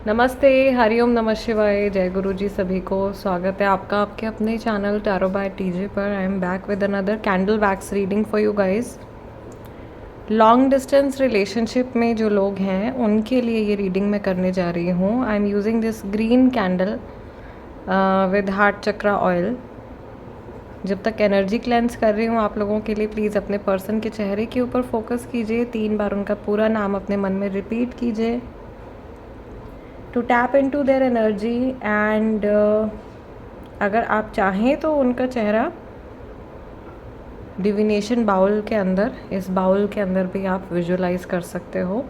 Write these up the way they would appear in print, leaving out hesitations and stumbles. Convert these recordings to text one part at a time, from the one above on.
नमस्ते, हरिओम नमः शिवाय, जय गुरु जी सभी को। स्वागत है आपका आपके अपने चैनल टैरो बाय टीजे पर। I am back with another candle wax reading for you guys. Long distance relationship में जो लोग हैं उनके लिए ये रीडिंग मैं करने जा रही हूँ। I am using this green candle with heart chakra oil. जब तक एनर्जी क्लेंस कर रही हूँ आप लोगों के लिए, प्लीज़ अपने पर्सन के चेहरे के ऊपर फोकस कीजिए। 3 बार उनका पूरा नाम अपने मन में रिपीट कीजिए to tap into their energy. And अगर आप चाहें तो उनका चेहरा डिविनेशन बाउल के अंदर, इस बाउल के अंदर भी आप विजुलाइज कर सकते हो।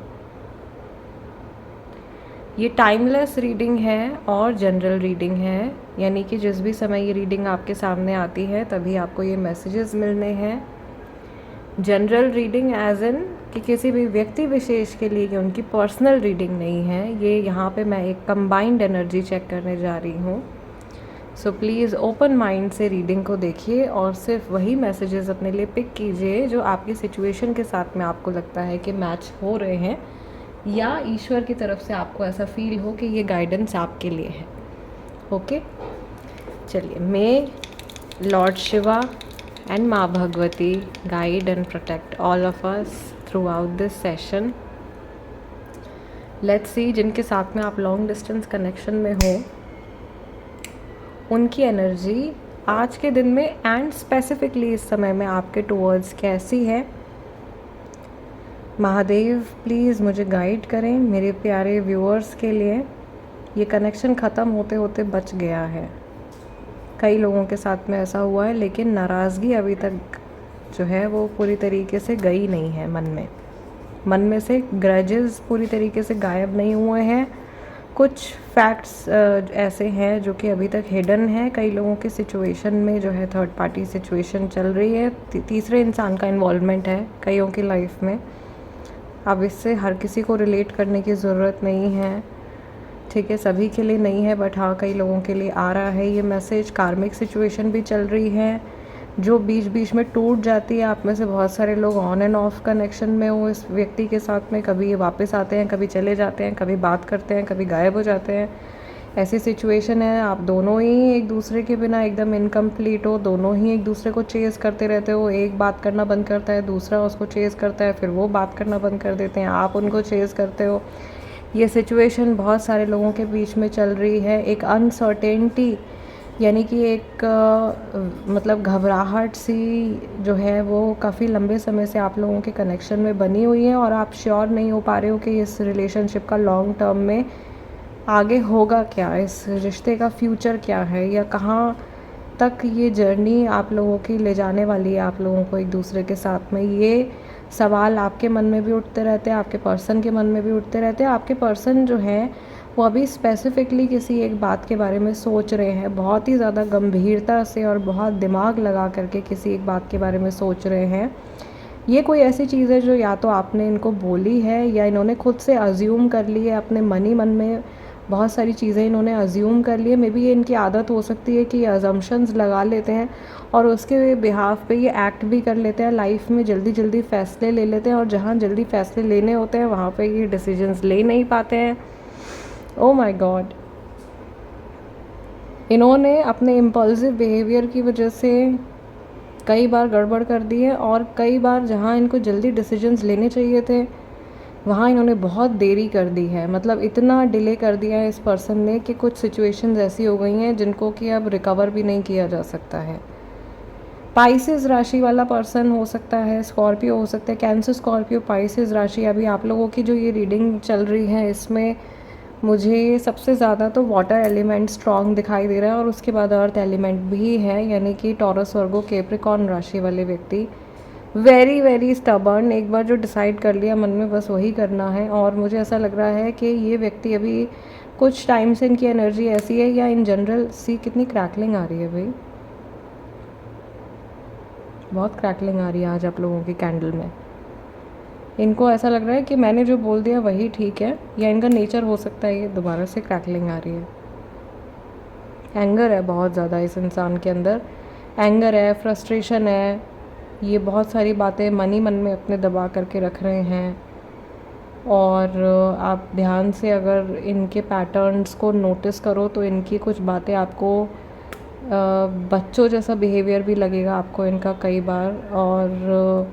ये टाइमलेस रीडिंग है और जनरल रीडिंग है, यानी कि जिस भी समय ये रीडिंग आपके सामने आती है तभी आपको ये मैसेजेस मिलने हैं। जनरल रीडिंग एज इन कि किसी भी व्यक्ति विशेष के लिए, उनकी पर्सनल रीडिंग नहीं है ये। यहाँ पे मैं एक कंबाइंड एनर्जी चेक करने जा रही हूँ। सो प्लीज़ ओपन माइंड से रीडिंग को देखिए और सिर्फ वही मैसेजेस अपने लिए पिक कीजिए जो आपकी सिचुएशन के साथ में आपको लगता है कि मैच हो रहे हैं, या ईश्वर की तरफ से आपको ऐसा फील हो कि ये गाइडेंस आपके लिए है। ओके, चलिए। May lord Shiva and Ma Bhagwati guide and protect all of us throughout this session. Let's see, जिनके साथ में आप लॉन्ग डिस्टेंस कनेक्शन में हो उनकी एनर्जी आज के दिन में एंड स्पेसिफिकली इस समय में आपके टूवर्ड्स कैसी है। महादेव प्लीज़ मुझे गाइड करें मेरे प्यारे व्यूअर्स के लिए। ये कनेक्शन ख़त्म होते होते बच गया है। कई लोगों के साथ में ऐसा हुआ है, लेकिन नाराज़गी अभी तक जो है वो पूरी तरीके से गई नहीं है। मन में से ग्रजेस पूरी तरीके से गायब नहीं हुए हैं। कुछ फैक्ट्स ऐसे हैं जो कि अभी तक हिडन है। कई लोगों की सिचुएशन में जो है थर्ड पार्टी सिचुएशन चल रही है, तीसरे इंसान का इन्वॉल्वमेंट है कईयों की लाइफ में। अब इससे हर किसी को रिलेट करने की ज़रूरत नहीं है, ठीक है, सभी के लिए नहीं है, बट हाँ कई लोगों के लिए आ रहा है ये मैसेज। कार्मिक सिचुएशन भी चल रही है जो बीच बीच में टूट जाती है। आप में से बहुत सारे लोग ऑन एंड ऑफ कनेक्शन में हो इस व्यक्ति के साथ में। कभी ये वापस आते हैं, कभी चले जाते हैं, कभी बात करते हैं, कभी गायब हो जाते हैं। ऐसी सिचुएशन है आप दोनों ही एक दूसरे के बिना एकदम इनकम्प्लीट हो। दोनों ही एक दूसरे को चेज़ करते रहते हो। एक बात करना बंद करता है, दूसरा उसको चेज़ करता है, फिर वो बात करना बंद कर देते हैं, आप उनको चेज़ करते हो। ये सिचुएशन बहुत सारे लोगों के बीच में चल रही है। एक अनसर्टेनिटी, यानी कि एक मतलब घबराहट सी जो है वो काफ़ी लंबे समय से आप लोगों के कनेक्शन में बनी हुई है, और आप श्योर नहीं हो पा रहे हो कि इस रिलेशनशिप का लॉन्ग टर्म में आगे होगा क्या, इस रिश्ते का फ्यूचर क्या है, या कहाँ तक ये जर्नी आप लोगों की ले जाने वाली है आप लोगों को एक दूसरे के साथ में। ये सवाल आपके मन में भी उठते रहते हैं, आपके पर्सन के मन में भी उठते रहते हैं। आपके पर्सन जो है वो अभी स्पेसिफिकली किसी एक बात के बारे में सोच रहे हैं, बहुत ही ज़्यादा गंभीरता से और बहुत दिमाग लगा करके किसी एक बात के बारे में सोच रहे हैं। ये कोई ऐसी चीज़ है जो या तो आपने इनको बोली है या इन्होंने खुद से अज्यूम कर ली है। अपने मन ही मन में बहुत सारी चीज़ें इन्होंने अज्यूम कर ली है। मे बी ये इनकी आदत हो सकती है कि ये अजम्पशंस लगा लेते हैं और उसके बिहाफ पे ये एक्ट भी कर लेते हैं। लाइफ में जल्दी जल्दी फ़ैसले ले लेते हैं, और जहाँ जल्दी फ़ैसले लेने होते हैं वहाँ पे ये डिसीजंस ले नहीं पाते हैं। ओ माय गॉड, इन्होंने अपने इम्पल्सिव बिहेवियर की वजह से कई बार गड़बड़ कर दी है, और कई बार जहाँ इनको जल्दी डिसीजंस लेने चाहिए थे वहाँ इन्होंने बहुत देरी कर दी है। मतलब इतना डिले कर दिया है इस पर्सन ने कि कुछ सिचुएशंस ऐसी हो गई हैं जिनको कि अब रिकवर भी नहीं किया जा सकता है। पाइसेस राशि वाला पर्सन हो सकता है, स्कॉर्पियो हो सकता है, कैंसर, स्कॉर्पियो, पाइसेस राशि। अभी आप लोगों की जो ये रीडिंग चल रही है इसमें मुझे सबसे ज़्यादा तो वाटर एलिमेंट स्ट्रॉन्ग दिखाई दे रहा है, और उसके बाद अर्थ एलिमेंट भी है, यानी कि टॉरस, वर्गो, कैप्रिकॉर्न राशि वाले व्यक्ति वेरी वेरी स्टबर्न। एक बार जो डिसाइड कर लिया मन में बस वही करना है। और मुझे ऐसा लग रहा है कि ये व्यक्ति अभी कुछ टाइम से इनकी एनर्जी ऐसी है, या इन जनरल सी कितनी क्रैकलिंग आ रही है भाई, बहुत क्रैकलिंग आ रही है आज आप लोगों की कैंडल में। इनको ऐसा लग रहा है कि मैंने जो बोल दिया वही ठीक है, या इनका नेचर हो सकता है ये दोबारा से क्रैकलिंग आ रही है। एंगर है बहुत ज़्यादा इस इंसान के अंदर, एंगर है, फ्रस्ट्रेशन है। ये बहुत सारी बातें मन ही मन में अपने दबा करके रख रहे हैं। और आप ध्यान से अगर इनके पैटर्न्स को नोटिस करो तो इनकी कुछ बातें आपको बच्चों जैसा बिहेवियर भी लगेगा आपको इनका कई बार। और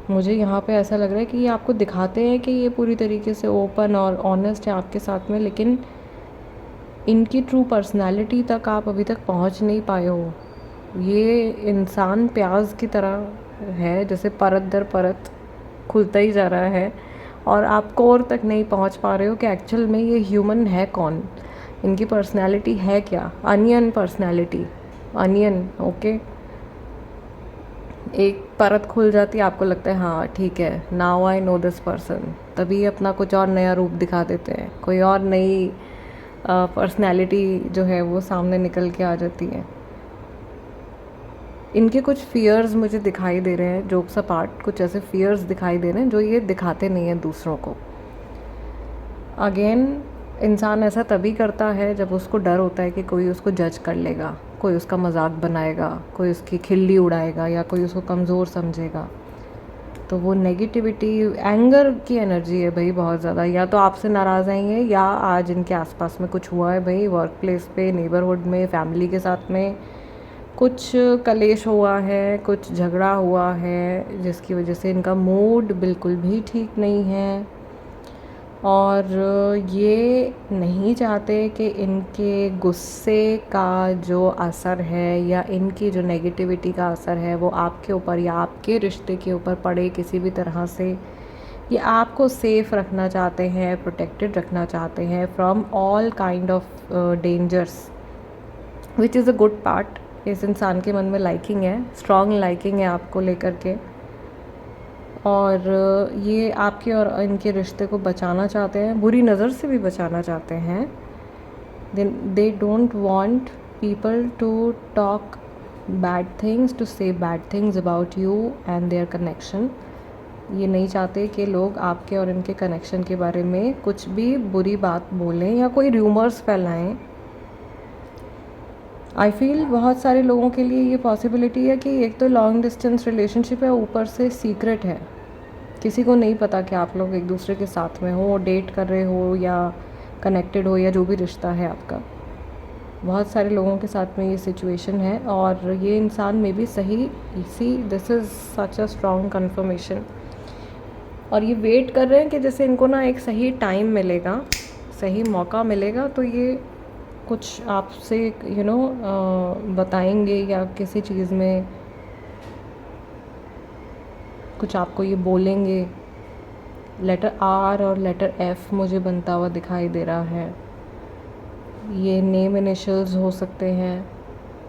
मुझे यहाँ पे ऐसा लग रहा है कि ये आपको दिखाते हैं कि ये पूरी तरीके से ओपन और ऑनेस्ट है आपके साथ में, लेकिन इनकी ट्रू पर्सनैलिटी तक आप अभी तक पहुँच नहीं पाए हो। ये इंसान प्याज की तरह है, जैसे परत दर परत खुलता ही जा रहा है और आप कोर तक नहीं पहुंच पा रहे हो कि एक्चुअल में ये ह्यूमन है कौन, इनकी पर्सनैलिटी है क्या। Onion personality, onion, okay. एक परत खुल जाती है, आपको लगता है हाँ ठीक है, now I know this person, तभी अपना कुछ और नया रूप दिखा देते हैं, कोई और नई पर्सनैलिटी जो है वो सामने निकल के आ जाती है। इनके कुछ फियर्स मुझे दिखाई दे रहे हैं, जोक्स अपार्ट कुछ ऐसे फियर्स दिखाई दे रहे हैं जो ये दिखाते नहीं हैं दूसरों को। अगेन, इंसान ऐसा तभी करता है जब उसको डर होता है कि कोई उसको जज कर लेगा, कोई उसका मजाक बनाएगा, कोई उसकी खिल्ली उड़ाएगा या कोई उसको कमज़ोर समझेगा। तो वो नेगेटिविटी, एंगर की एनर्जी है भाई बहुत ज़्यादा। या तो आपसे नाराज़ आई है या आज इनके आसपास में कुछ हुआ है भाई, वर्क प्लेस पे, नेबरहुड में, फैमिली के साथ में कुछ कलेश हुआ है, कुछ झगड़ा हुआ है जिसकी वजह से इनका मूड बिल्कुल भी ठीक नहीं है। और ये नहीं चाहते कि इनके गुस्से का जो असर है या इनकी जो नेगेटिविटी का असर है वो आपके ऊपर या आपके रिश्ते के ऊपर पड़े किसी भी तरह से। ये आपको सेफ़ रखना चाहते हैं, प्रोटेक्टेड रखना चाहते हैं from all kind of dangers, which is a good part. इस इंसान के मन में लाइकिंग है, स्ट्रॉन्ग लाइकिंग है आपको लेकर के, और ये आपके और इनके रिश्ते को बचाना चाहते हैं, बुरी नज़र से भी बचाना चाहते हैं। They don't want people to talk bad things, to say bad things about you and their connection. ये नहीं चाहते कि लोग आपके और इनके कनेक्शन के बारे में कुछ भी बुरी बात बोलें या कोई रूमर्स फैलाएं। आई फील बहुत सारे लोगों के लिए ये पॉसिबिलिटी है कि एक तो लॉन्ग डिस्टेंस रिलेशनशिप है, ऊपर से सीक्रेट है, किसी को नहीं पता कि आप लोग एक दूसरे के साथ में हो, डेट कर रहे हो या कनेक्टेड हो या जो भी रिश्ता है आपका। बहुत सारे लोगों के साथ में ये सिचुएशन है और ये इंसान में भी सही, इसी this is such a strong confirmation. और ये वेट कर रहे हैं कि जैसे इनको ना एक सही टाइम मिलेगा, सही मौका मिलेगा तो ये कुछ आपसे बताएंगे या किसी चीज़ में कुछ आपको ये बोलेंगे। लेटर आर और लेटर एफ मुझे बनता हुआ दिखाई दे रहा है। ये नेम इनिशियल्स हो सकते हैं।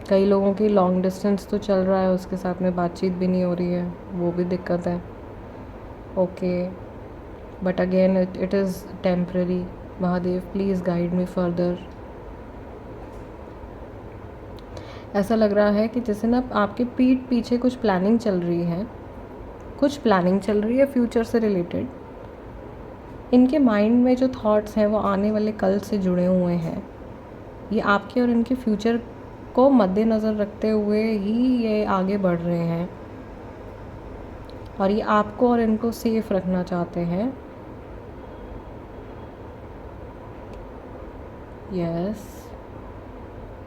कई लोगों की लॉन्ग डिस्टेंस तो चल रहा है, उसके साथ में बातचीत भी नहीं हो रही है, वो भी दिक्कत है। Okay, but again it is temporary. Mahadev please guide me further. ऐसा लग रहा है कि जैसे ना आपके पीठ पीछे कुछ प्लानिंग चल रही है, कुछ प्लानिंग चल रही है फ्यूचर से रिलेटेड। इनके माइंड में जो थॉट्स हैं वो आने वाले कल से जुड़े हुए हैं। ये आपके और इनके फ्यूचर को मद्देनज़र रखते हुए ही ये आगे बढ़ रहे हैं और ये आपको और इनको सेफ रखना चाहते हैं। यस,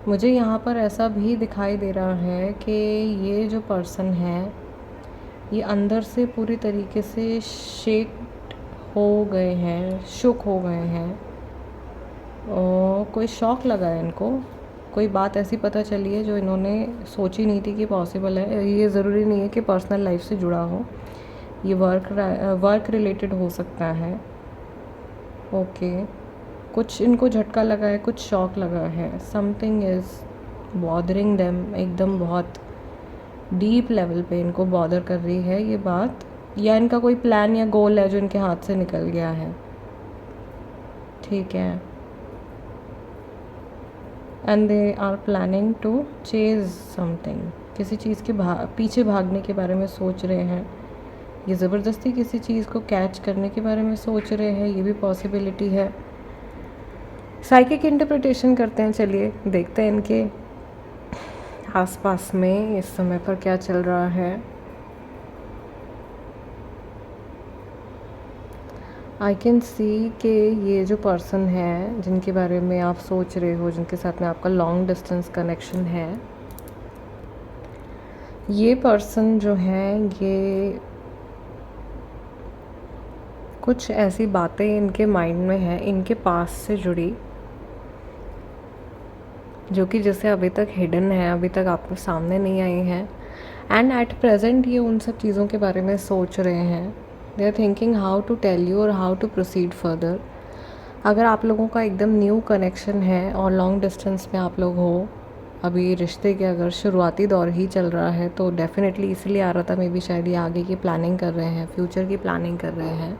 मुझे यहाँ पर ऐसा भी दिखाई दे रहा है कि ये जो पर्सन है ये अंदर से पूरी तरीके से शेक हो गए हैं, शुक हो गए हैं। और कोई शॉक लगा है इनको, कोई बात ऐसी पता चली है जो इन्होंने सोची नहीं थी कि पॉसिबल है। ये ज़रूरी नहीं है कि पर्सनल लाइफ से जुड़ा हो, ये वर्क रिलेटेड हो सकता है। ओके, कुछ इनको झटका लगा है, कुछ शॉक लगा है। समथिंग इज़ बॉदरिंग देम, एकदम बहुत डीप लेवल पे इनको बॉदर कर रही है ये बात, या इनका कोई प्लान या गोल है जो इनके हाथ से निकल गया है। ठीक है, and they are planning to chase something, किसी चीज़ के पीछे भागने के बारे में सोच रहे हैं। ये ज़बरदस्ती किसी चीज़ को कैच करने के बारे में सोच रहे हैं, ये भी पॉसिबिलिटी है। साइकिक इंटरप्रिटेशन करते हैं, चलिए देखते हैं इनके आसपास में इस समय पर क्या चल रहा है। आई कैन सी कि ये जो पर्सन है जिनके बारे में आप सोच रहे हो, जिनके साथ में आपका लॉन्ग डिस्टेंस कनेक्शन है, ये पर्सन जो है ये कुछ ऐसी बातें इनके माइंड में है, इनके पास से जुड़ी, जो कि जैसे अभी तक हिडन है, अभी तक आपके सामने नहीं आई हैं। एंड एट प्रेजेंट ये उन सब चीज़ों के बारे में सोच रहे हैं। They are thinking how to tell you और हाउ टू प्रोसीड फर्दर। अगर आप लोगों का एकदम न्यू कनेक्शन है और लॉन्ग डिस्टेंस में आप लोग हो, अभी रिश्ते के अगर शुरुआती दौर ही चल रहा है, तो डेफिनेटली इसलिए आ रहा था, मे बी शायद ये आगे की प्लानिंग कर रहे हैं, फ्यूचर की प्लानिंग कर रहे हैं।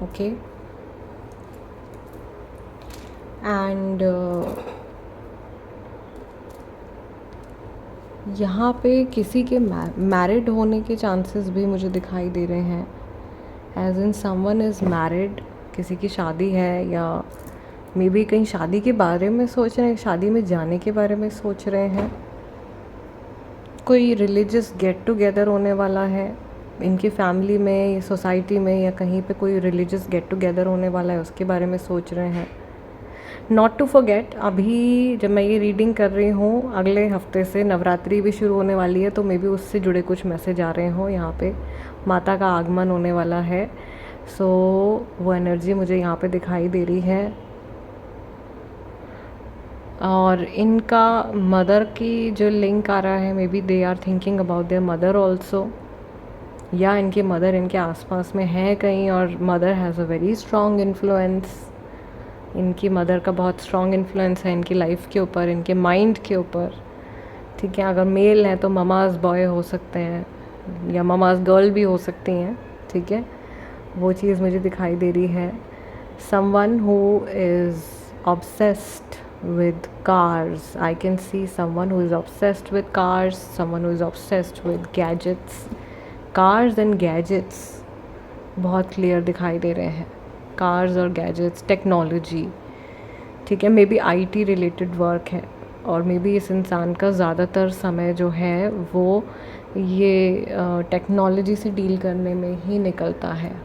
ओके एंड यहाँ पे किसी के मैरिड होने के चांसेस भी मुझे दिखाई दे रहे हैं। As in someone is married, किसी की शादी है, या मे बी कहीं शादी के बारे में सोच रहे हैं, शादी में जाने के बारे में सोच रहे हैं। कोई रिलीजियस गेट टुगेदर होने वाला है इनकी फैमिली में, सोसाइटी में, या कहीं पे कोई रिलीजियस गेट टुगेदर होने वाला है, उसके बारे में सोच रहे हैं। नॉट टू फॉरगेट, अभी जब मैं ये रीडिंग कर रही हूँ, अगले हफ्ते से नवरात्रि भी शुरू होने वाली है, तो मे बी उससे जुड़े कुछ मैसेज आ रहे हो। यहाँ पे माता का आगमन होने वाला है, सो वो एनर्जी मुझे यहाँ पे दिखाई दे रही है। और इनका मदर की जो लिंक आ रहा है, maybe they are thinking about their mother also, या इनके मदर इनके आसपास में है कहीं, और mother has a very strong influence. इनकी मदर का बहुत स्ट्रॉन्ग इन्फ्लुएंस है इनकी लाइफ के ऊपर, इनके माइंड के ऊपर। ठीक है, अगर मेल हैं तो ममाज़ बॉय हो सकते हैं, या ममाज़ गर्ल भी हो सकती हैं। ठीक है, वो चीज़ मुझे दिखाई दे रही है। Someone who is obsessed with cars. I can see someone who is obsessed with cars, someone who is obsessed with gadgets. Cars and gadgets बहुत क्लियर दिखाई दे रहे हैं। कार्स और गैजेट्स, टेक्नोलॉजी, ठीक है, may be IT related work है, और मे बी इस इंसान का ज़्यादातर समय जो है वो ये टेक्नोलॉजी से डील करने में ही निकलता है।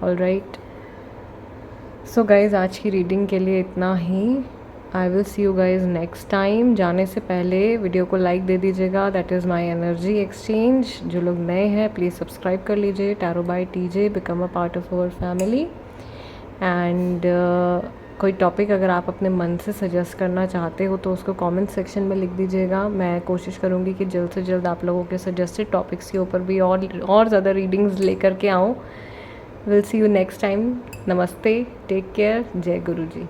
ऑलराइट, सो गाइज़, आज की रीडिंग के लिए इतना ही। I will see you guys next time. जाने से पहले वीडियो को लाइक दे दीजिएगा, that is my energy exchange. जो लोग नए हैं प्लीज़ सब्सक्राइब कर लीजिए। Tarot by TJ, become a part of our family. And कोई टॉपिक अगर आप अपने मन से सजेस्ट करना चाहते हो तो उसको कमेंट सेक्शन में लिख दीजिएगा। मैं कोशिश करूँगी कि जल्द से जल्द आप लोगों के सजेस्टेड टॉपिक्स के ऊपर भी और ज़्यादा रीडिंग्स लेकर के आऊँ। Will see you next time. नमस्ते, टेक केयर, जय गुरु जी।